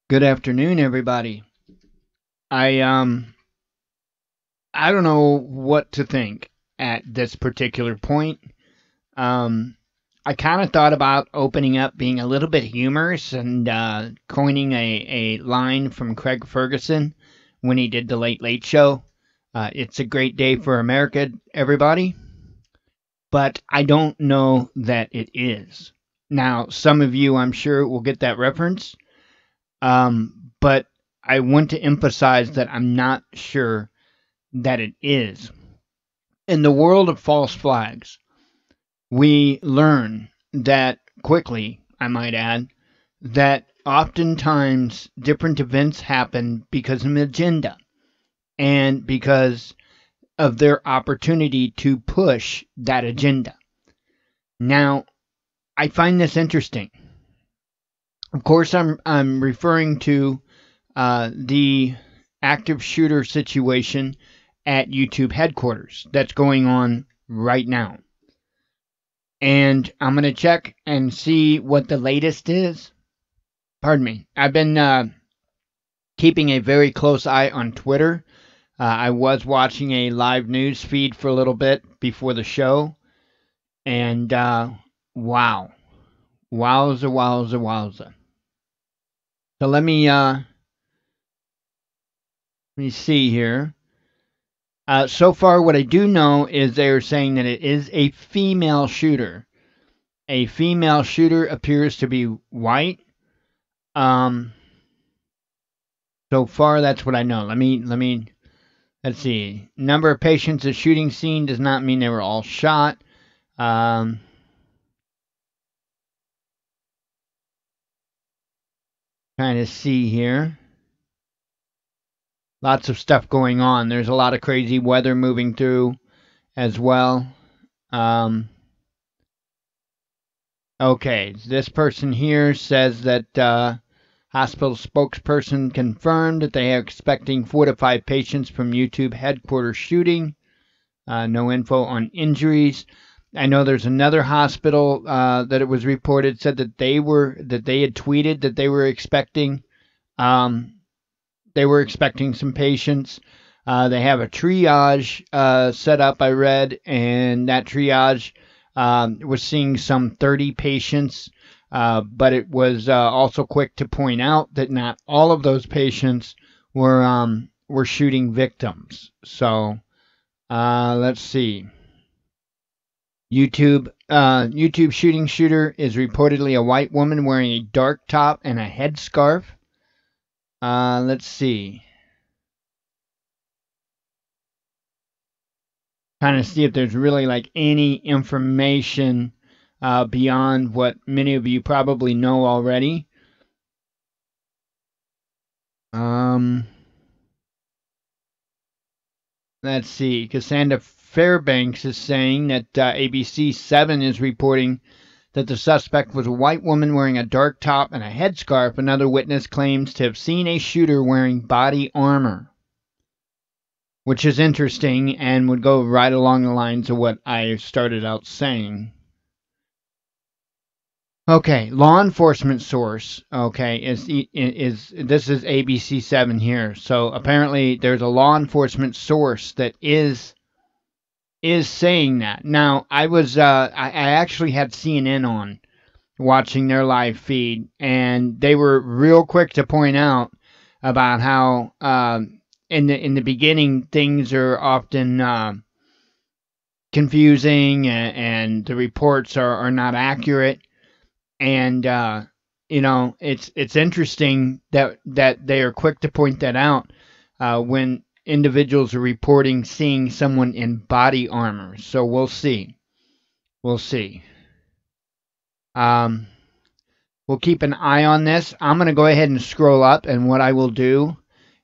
Good afternoon, everybody. I I don't know what to think at this particular point. Um, I kind of thought about opening up, being a little bit humorous, and coining a line from Craig Ferguson when he did the Late Late Show. It's a great day for America, everybody. But I don't know that it is. Now, some of you, I'm sure, will get that reference. But I want to emphasize that I'm not sure that it is. In the world of false flags, we learn that quickly, I might add, that oftentimes different events happen because of an agenda and because of their opportunity to push that agenda. Now, I find this interesting. Of course, I'm referring to the active shooter situation at YouTube headquarters that's going on right now. And I'm going to check and see what the latest is. Pardon me. I've been keeping a very close eye on Twitter. I was watching a live news feed for a little bit before the show. And wow. Wowza, wowza, wowza. So let me see here. So far, what I do know is they are saying that it is a female shooter. A female shooter appears to be white. So far, that's what I know. Let's see. Number of patients at shooting scene does not mean they were all shot. Trying to see here. Lots of stuff going on. There's a lot of crazy weather moving through as well. Okay, this person here says that hospital spokesperson confirmed that they are expecting 4 to 5 patients from YouTube headquarters shooting. No info on injuries. I know there's another hospital that it was reported said that they had tweeted that they were expecting some patients. They have a triage set up, I read, and that triage was seeing some 30 patients, but it was also quick to point out that not all of those patients were shooting victims. So let's see. YouTube shooting shooter is reportedly a white woman wearing a dark top and a headscarf. Let's see. Kind of see if there's really like any information beyond what many of you probably know already. Let's see. Cassandra Fairbanks is saying that ABC 7 is reporting that the suspect was a white woman wearing a dark top and a headscarf. Another witness claims to have seen a shooter wearing body armor, which is interesting and would go right along the lines of what I started out saying. Okay, law enforcement source. Okay, is this is ABC 7 here? So apparently there's a law enforcement source that is saying that. Now I actually had CNN on watching their live feed, and they were real quick to point out about how in the beginning things are often confusing and the reports are not accurate. And it's interesting that they are quick to point that out when individuals are reporting seeing someone in body armor. So we'll see. We'll keep an eye on this. I'm going to go ahead and scroll up, and what I will do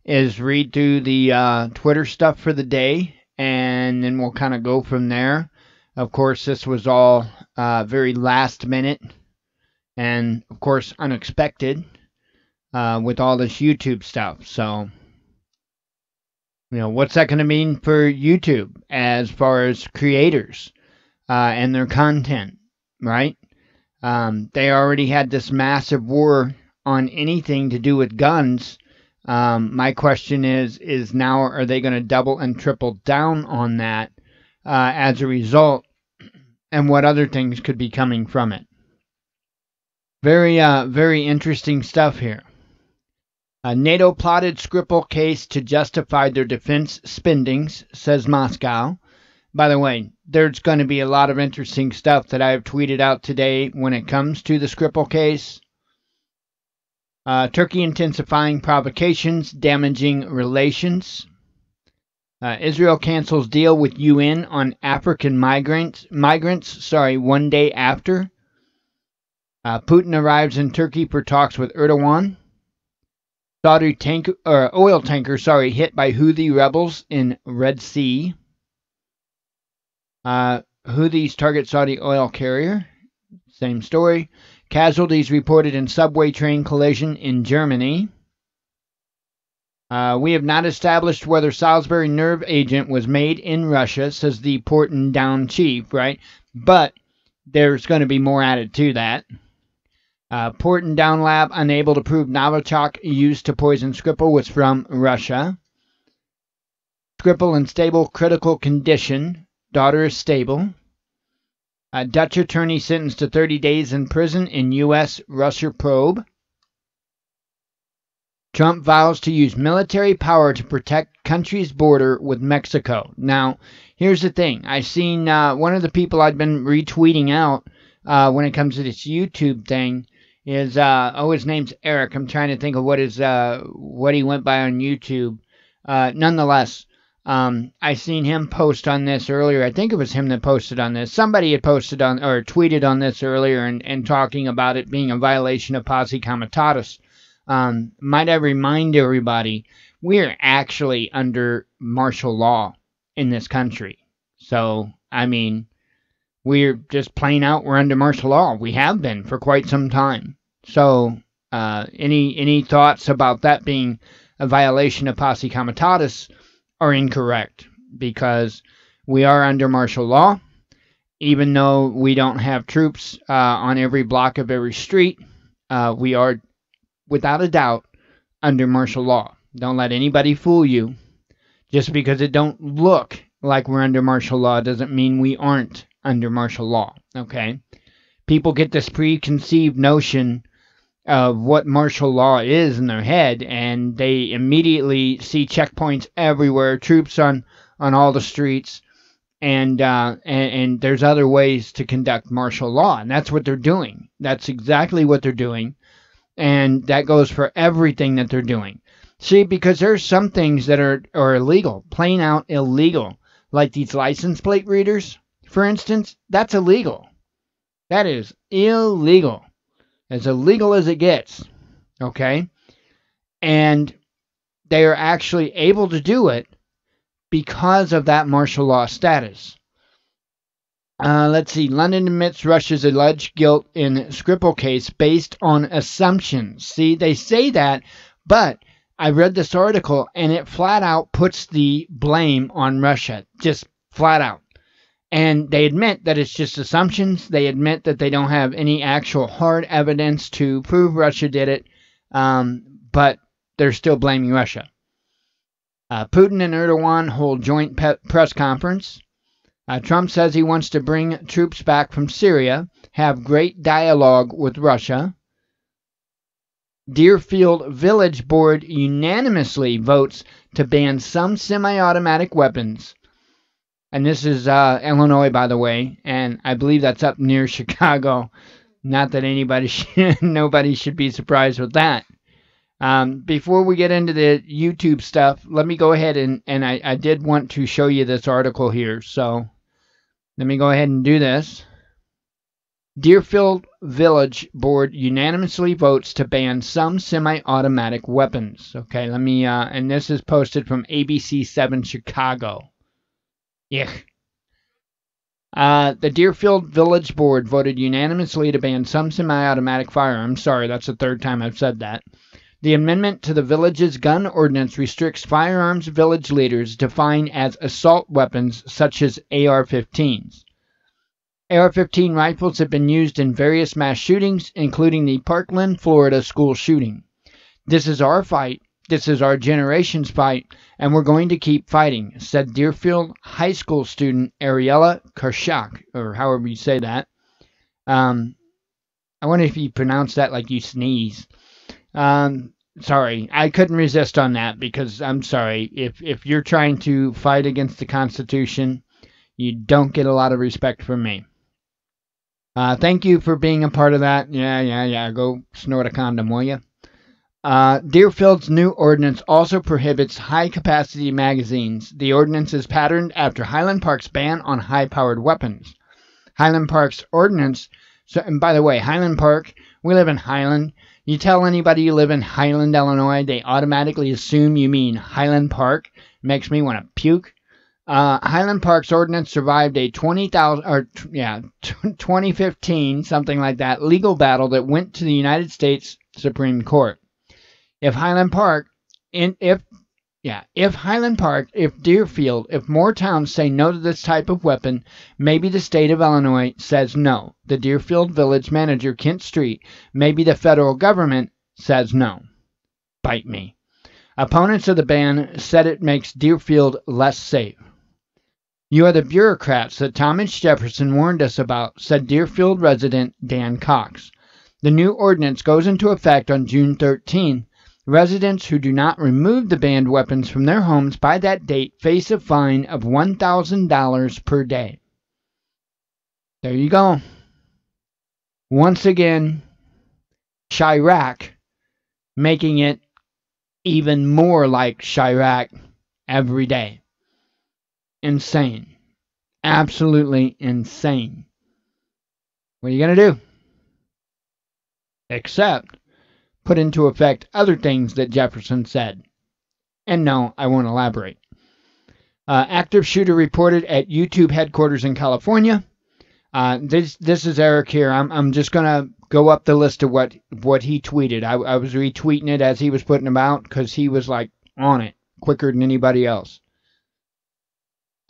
is read through the Twitter stuff for the day, and then we'll kind of go from there. Of course, this was all very last minute. And, of course, unexpected with all this YouTube stuff. So, what's that going to mean for YouTube as far as creators and their content, right? They already had this massive war on anything to do with guns. My question is now, are they going to double and triple down on that as a result, and what other things could be coming from it? Very, very interesting stuff here. NATO plotted Skripal case to justify their defense spendings, says Moscow. By the way, there's going to be a lot of interesting stuff that I have tweeted out today when it comes to the Skripal case. Turkey intensifying provocations, damaging relations. Israel cancels deal with UN on African migrants. 1 day after. Putin arrives in Turkey for talks with Erdogan. Saudi oil tanker hit by Houthi rebels in Red Sea. Houthis target Saudi oil carrier. Same story. Casualties reported in subway train collision in Germany. We have not established whether Salisbury nerve agent was made in Russia, says the Porton Down chief, right? But there's going to be more added to that. Porton Down lab unable to prove Novichok used to poison Skripal was from Russia. Skripal in stable critical condition. Daughter is stable. Dutch attorney sentenced to 30 days in prison in U.S. Russia probe. Trump vows to use military power to protect country's border with Mexico. Now, here's the thing. I've seen one of the people I've been retweeting out when it comes to this YouTube thing is, his name's Eric. I'm trying to think of what he went by on YouTube. Nonetheless, I seen him post on this earlier. I think it was him that posted on this. Somebody had posted on or tweeted on this earlier and talking about it being a violation of posse comitatus. Might I remind everybody, we're actually under martial law in this country. So, I mean, we're just plain out, we're under martial law. We have been for quite some time. So, any thoughts about that being a violation of posse comitatus are incorrect, because we are under martial law. Even though we don't have troops on every block of every street, we are, without a doubt, under martial law. Don't let anybody fool you. Just because it don't look like we're under martial law doesn't mean we aren't under martial law, okay? People get this preconceived notion of what martial law is in their head, and they immediately see checkpoints everywhere, troops on all the streets, and there's other ways to conduct martial law, and that's what they're doing. That's exactly what they're doing, and that goes for everything that they're doing. See, because there's some things that are illegal, plain out illegal, like these license plate readers, for instance. That's illegal. That is illegal. As illegal as it gets, okay? And they are actually able to do it because of that martial law status. Let's see. London admits Russia's alleged guilt in Skripal case based on assumptions. See, they say that, but I read this article and it flat out puts the blame on Russia. Just flat out. And they admit that it's just assumptions. They admit that they don't have any actual hard evidence to prove Russia did it. But they're still blaming Russia. Putin and Erdogan hold joint press conference. Trump says he wants to bring troops back from Syria, have great dialogue with Russia. Deerfield Village Board unanimously votes to ban some semi-automatic weapons. And this is Illinois, by the way, and I believe that's up near Chicago. Not that nobody should be surprised with that. Before we get into the YouTube stuff, let me go ahead and I did want to show you this article here. So let me go ahead and do this. Deerfield Village Board unanimously votes to ban some semi-automatic weapons. Okay, let me, and this is posted from ABC7 Chicago. Yeah. The Deerfield Village Board voted unanimously to ban some semi-automatic firearms. Sorry, that's the third time I've said that. The amendment to the village's gun ordinance restricts firearms village leaders define as assault weapons such as AR-15s. AR-15 rifles have been used in various mass shootings, including the Parkland, Florida school shooting. This is our fight. This is our generation's fight, and we're going to keep fighting, said Deerfield High School student Ariella Karshak, or however you say that. I wonder if you pronounce that like you sneeze. Sorry, I couldn't resist on that because I'm sorry. If you're trying to fight against the Constitution, you don't get a lot of respect from me. Thank you for being a part of that. Yeah. Go snort a condom, will you? Deerfield's new ordinance also prohibits high-capacity magazines. The ordinance is patterned after Highland Park's ban on high-powered weapons. Highland Park's ordinance... So, and by the way, Highland Park, we live in Highland. You tell anybody you live in Highland, Illinois, they automatically assume you mean Highland Park. Makes me want to puke. Highland Park's ordinance survived a 2015, something like that, legal battle that went to the United States Supreme Court. If Deerfield, if more towns say no to this type of weapon, maybe the state of Illinois says no. The Deerfield village manager, Kent Street, maybe the federal government says no. Bite me. Opponents of the ban said it makes Deerfield less safe. You are the bureaucrats that Thomas Jefferson warned us about, said Deerfield resident Dan Cox. The new ordinance goes into effect on June 13th. Residents who do not remove the banned weapons from their homes by that date face a fine of $1,000 per day. There you go. Once again, Chirac making it even more like Chirac every day. Insane. Absolutely insane. What are you going to do? Except put into effect other things that Jefferson said. And no, I won't elaborate. Active shooter reported at YouTube headquarters in California. This is Eric here. I'm just going to go up the list of what he tweeted. I was retweeting it as he was putting them out because he was like on it quicker than anybody else.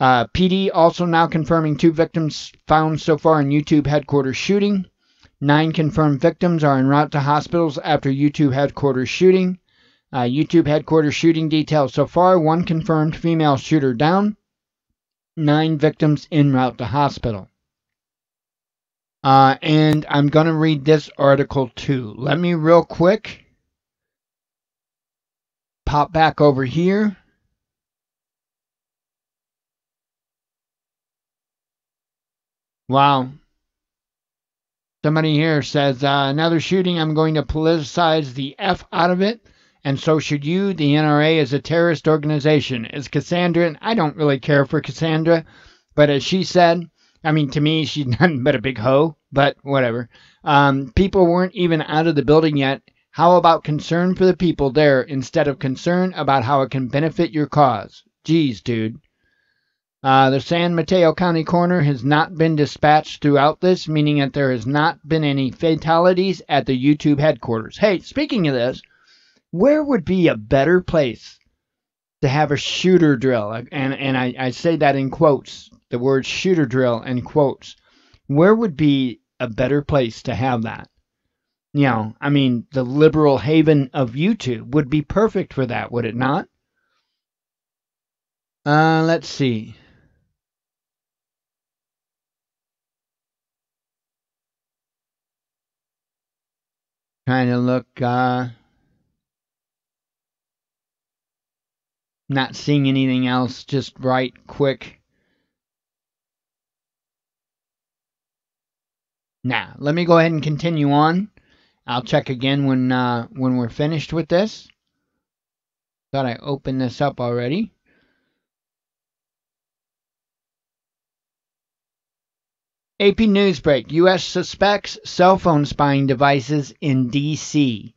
PD also now confirming 2 victims found so far in YouTube headquarters shooting. 9 confirmed victims are en route to hospitals after YouTube headquarters shooting. YouTube headquarters shooting details so far. 1 confirmed female shooter down. 9 victims en route to hospital. And I'm going to read this article too. Let me real quick pop back over here. Wow. Somebody here says, another shooting, I'm going to politicize the F out of it, and so should you. The NRA is a terrorist organization. Is Cassandra, and I don't really care for Cassandra, but as she said, I mean, to me, she's nothing but a big hoe, but whatever. People weren't even out of the building yet. How about concern for the people there instead of concern about how it can benefit your cause? Jeez, dude. The San Mateo County coroner has not been dispatched throughout this, meaning that there has not been any fatalities at the YouTube headquarters. Hey, speaking of this, where would be a better place to have a shooter drill? And I say that in quotes, the word shooter drill in quotes. Where would be a better place to have that? You know, I mean, the liberal haven of YouTube would be perfect for that, would it not? Let's see. Trying to look, not seeing anything else, just right quick. Now, let me go ahead and continue on. I'll check again when we're finished with this. Thought I opened this up already. AP Newsbreak. U.S. suspects cell phone spying devices in D.C.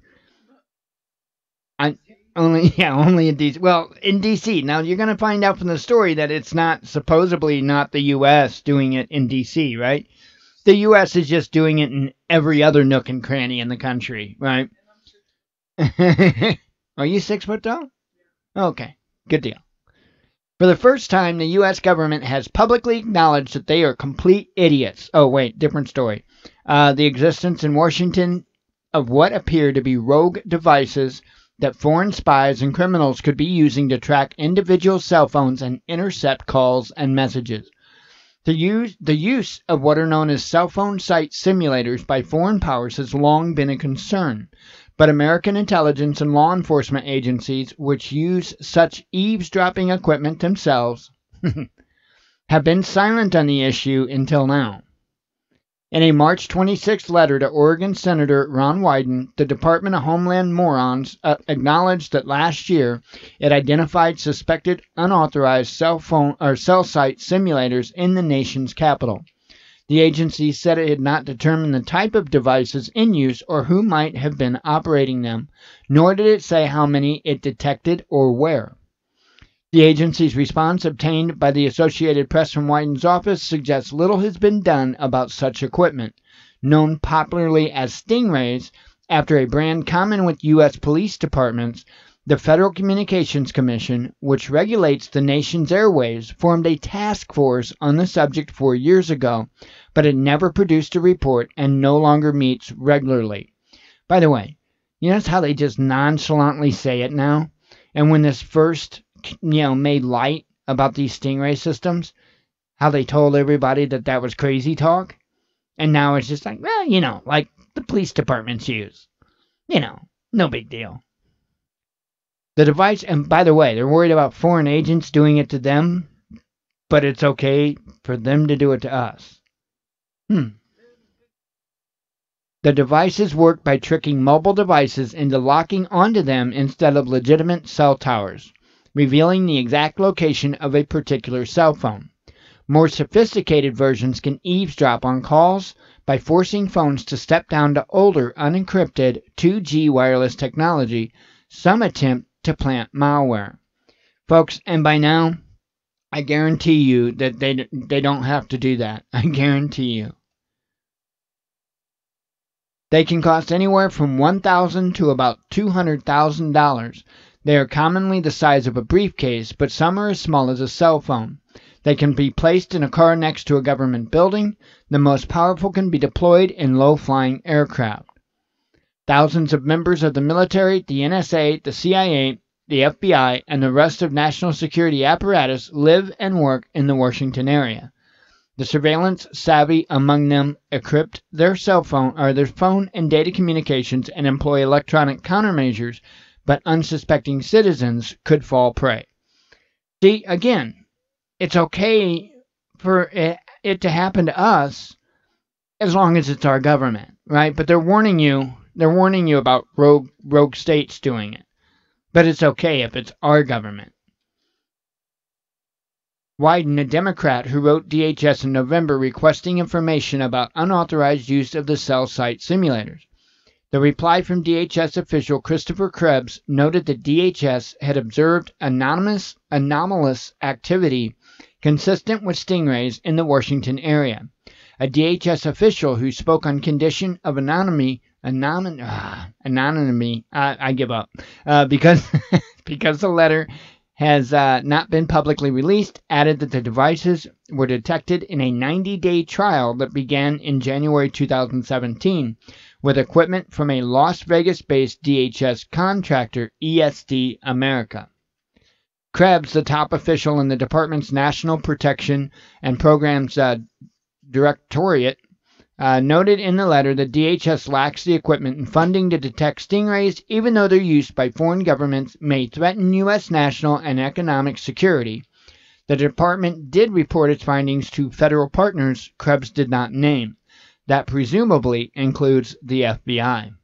Only in D.C. Well, in D.C. Now, you're going to find out from the story that it's supposedly not the U.S. doing it in D.C., right? The U.S. is just doing it in every other nook and cranny in the country, right? Are you 6 foot tall? Okay, good deal. For the first time, the U.S. government has publicly acknowledged that they are complete idiots. Oh, wait, different story. The existence in Washington of what appear to be rogue devices that foreign spies and criminals could be using to track individual cell phones and intercept calls and messages. The use of what are known as cell phone site simulators by foreign powers has long been a concern, but American intelligence and law enforcement agencies, which use such eavesdropping equipment themselves, have been silent on the issue until now. In a March 26 letter to Oregon Senator Ron Wyden, the Department of Homeland Morons acknowledged that last year it identified suspected unauthorized cell site simulators in the nation's capital. The agency said it had not determined the type of devices in use or who might have been operating them, nor did it say how many it detected or where. The agency's response obtained by the Associated Press from Wyden's office suggests little has been done about such equipment, known popularly as stingrays, after a brand common with U.S. police departments. The Federal Communications Commission, which regulates the nation's airwaves, formed a task force on the subject 4 years ago, but it never produced a report and no longer meets regularly. By the way, you notice how they just nonchalantly say it now? And when this first made light about these stingray systems, how they told everybody that that was crazy talk, and now it's just like, well, like the police departments use. No big deal. The device, and by the way, they're worried about foreign agents doing it to them, but it's okay for them to do it to us. The devices work by tricking mobile devices into locking onto them instead of legitimate cell towers, revealing the exact location of a particular cell phone. More sophisticated versions can eavesdrop on calls by forcing phones to step down to older, unencrypted 2G wireless technology. Some attempt to plant malware. Folks, and by now, I guarantee you that they don't have to do that. I guarantee you. They can cost anywhere from $1,000 to about $200,000. They are commonly the size of a briefcase, but some are as small as a cell phone. They can be placed in a car next to a government building. The most powerful can be deployed in low-flying aircraft. Thousands of members of the military, the NSA, the CIA, the FBI, and the rest of national security apparatus live and work in the Washington area. The surveillance savvy among them encrypt their phone and data communications and employ electronic countermeasures, but unsuspecting citizens could fall prey. See, again, it's okay for it to happen to us as long as it's our government, right? But they're warning you about rogue states doing it. But it's okay if it's our government. Wyden, a Democrat who wrote DHS in November requesting information about unauthorized use of the cell site simulators. The reply from DHS official Christopher Krebs noted that DHS had observed anomalous activity consistent with stingrays in the Washington area. A DHS official who spoke on condition of anonymity, I give up, because the letter has not been publicly released, added that the devices were detected in a 90-day trial that began in January 2017 with equipment from a Las Vegas-based DHS contractor, ESD America. Krebs, the top official in the department's National Protection and Programs Directorate, noted in the letter that DHS lacks the equipment and funding to detect stingrays, even though their use by foreign governments may threaten U.S. national and economic security. The department did report its findings to federal partners Krebs did not name. That presumably includes the FBI.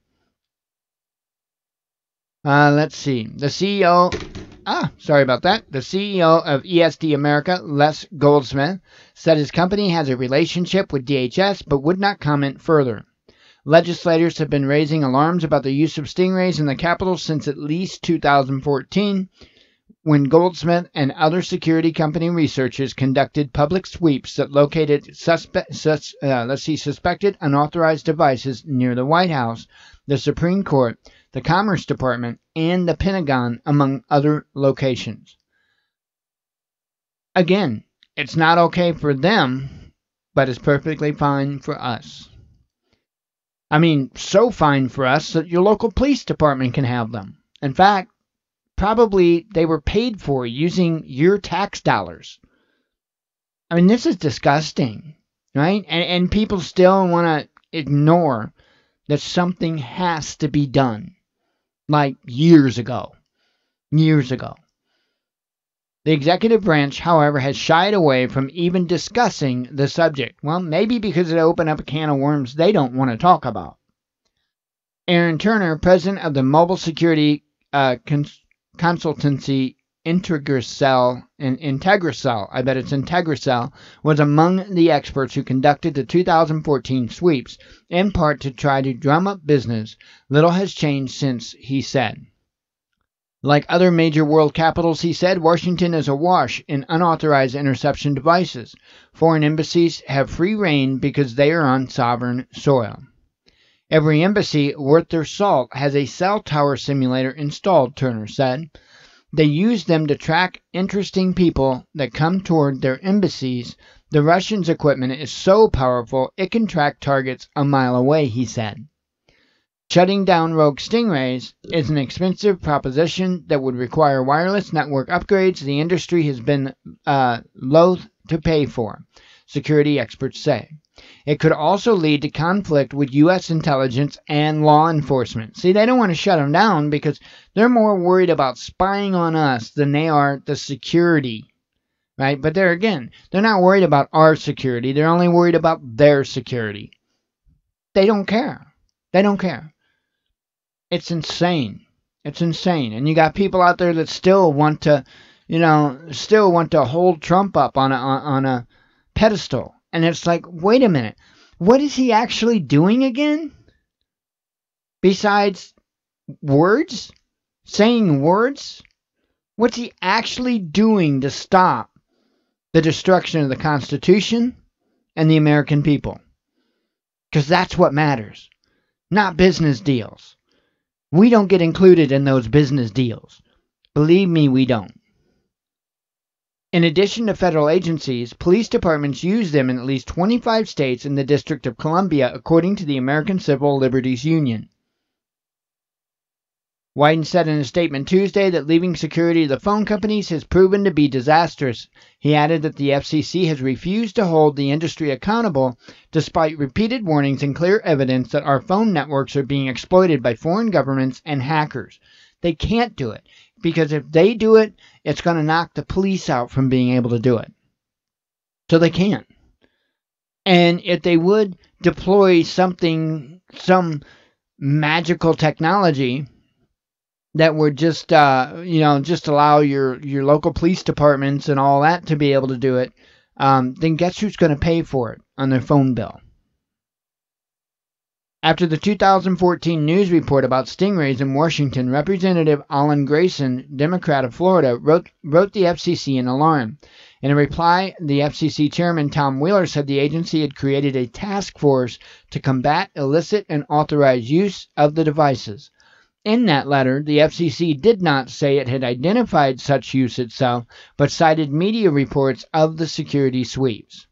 Let's see. The CEO of ESD America, Les Goldsmith, said his company has a relationship with DHS but would not comment further. Legislators have been raising alarms about the use of stingrays in the Capitol since at least 2014, when Goldsmith and other security company researchers conducted public sweeps that located suspected unauthorized devices near the White House, the Supreme Court, the Commerce Department, and the Pentagon, among other locations. Again, it's not okay for them, but it's perfectly fine for us. I mean, so fine for us that your local police department can have them. In fact, probably they were paid for using your tax dollars. I mean, this is disgusting, right? And people still want to ignore that something has to be done. Like years ago. Years ago. The executive branch, however, has shied away from even discussing the subject. Well, maybe because it opened up a can of worms they don't want to talk about. Aaron Turner, president of the mobile security consultancy Integracell, I bet it's Integracell, was among the experts who conducted the 2014 sweeps, in part to try to drum up business. Little has changed since, he said. Like other major world capitals, he said, Washington is awash in unauthorized interception devices. Foreign embassies have free rein because they are on sovereign soil. Every embassy worth their salt has a cell tower simulator installed, Turner said. They use them to track interesting people that come toward their embassies. The Russians' equipment is so powerful it can track targets a mile away, he said. Shutting down rogue stingrays is an expensive proposition that would require wireless network upgrades the industry has been loath to pay for, security experts say. It could also lead to conflict with U.S. intelligence and law enforcement. See, they don't want to shut them down because they're more worried about spying on us than they are the security, right? But they're not worried about our security. They're only worried about their security. They don't care. They don't care. It's insane. It's insane. And you got people out there that still want to, hold Trump up on a pedestal. And it's like, wait a minute. What is he actually doing again? Besides words? Saying words? What's he actually doing to stop the destruction of the Constitution and the American people? Because that's what matters. Not business deals. We don't get included in those business deals. Believe me, we don't. In addition to federal agencies, police departments use them in at least 25 states and the District of Columbia, according to the American Civil Liberties Union. Wyden said in a statement Tuesday that leaving security to the phone companies has proven to be disastrous. He added that the FCC has refused to hold the industry accountable despite repeated warnings and clear evidence that our phone networks are being exploited by foreign governments and hackers. They can't do it because if they do it, it's going to knock the police out from being able to do it. So they can't. And if they would deploy some magical technology that would just allow your local police departments and all that to be able to do it, then guess who's going to pay for it on their phone bill? After the 2014 news report about stingrays in Washington, Representative Alan Grayson, Democrat of Florida, wrote the FCC an alarm. In a reply, the FCC chairman Tom Wheeler said the agency had created a task force to combat illicit and authorized use of the devices. In that letter, the FCC did not say it had identified such use itself, but cited media reports of the security sweeps.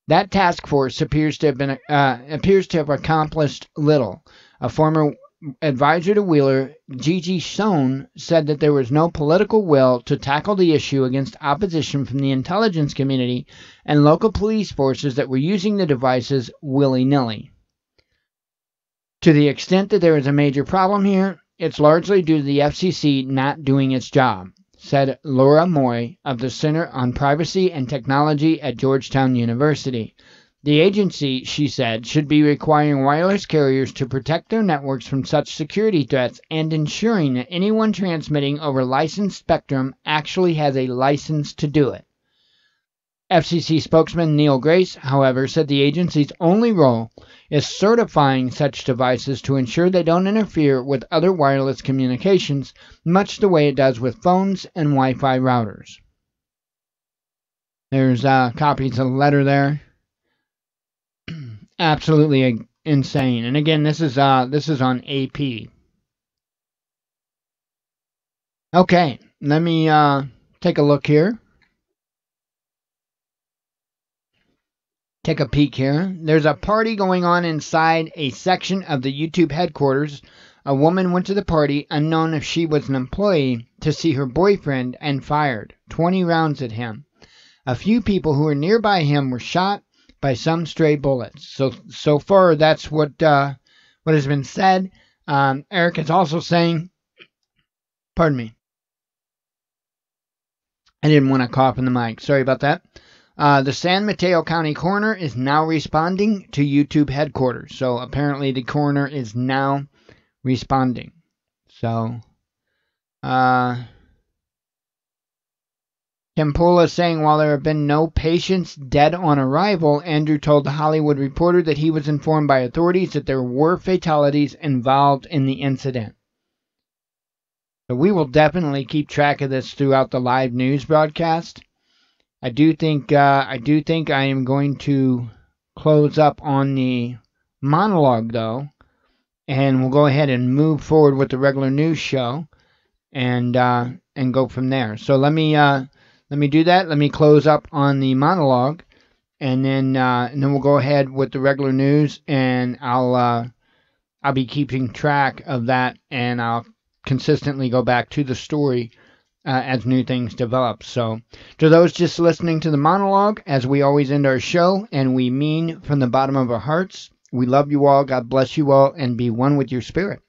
That task force appears to have accomplished little. A former advisor to Wheeler, Gigi Sohn, said that there was no political will to tackle the issue against opposition from the intelligence community and local police forces that were using the devices willy-nilly. To the extent that there is a major problem here, it's largely due to the FCC not doing its job, said Laura Moy of the Center on Privacy and Technology at Georgetown University. The agency, she said, should be requiring wireless carriers to protect their networks from such security threats and ensuring that anyone transmitting over licensed spectrum actually has a license to do it. FCC spokesman Neil Grace, however, said the agency's only role is certifying such devices to ensure they don't interfere with other wireless communications, much the way it does with phones and Wi-Fi routers. There's copies of the letter there. Absolutely insane. And again, this is on AP. Okay, let me take a look here. take a peek here. There's a party going on inside a section of the YouTube headquarters. A woman went to the party, unknown if she was an employee, to see her boyfriend and fired 20 rounds at him. A few people who were nearby him were shot by some stray bullets. So far, that's what has been said. Eric is also saying, pardon me, I didn't want to cough in the mic. Sorry about that. The San Mateo County coroner is now responding to YouTube headquarters. So apparently the coroner is now responding. So, Campula saying, while there have been no patients dead on arrival, Andrew told the Hollywood Reporter that he was informed by authorities that there were fatalities involved in the incident. So we will definitely keep track of this throughout the live news broadcast. I do think I am going to close up on the monologue, though, and we'll go ahead and move forward with the regular news show, and go from there. So let me do that. Let me close up on the monologue, and then we'll go ahead with the regular news, and I'll be keeping track of that, and I'll consistently go back to the story as new things develop. So to those just listening to the monologue, as we always end our show, and we mean from the bottom of our hearts, we love you all, God bless you all, and be one with your spirit.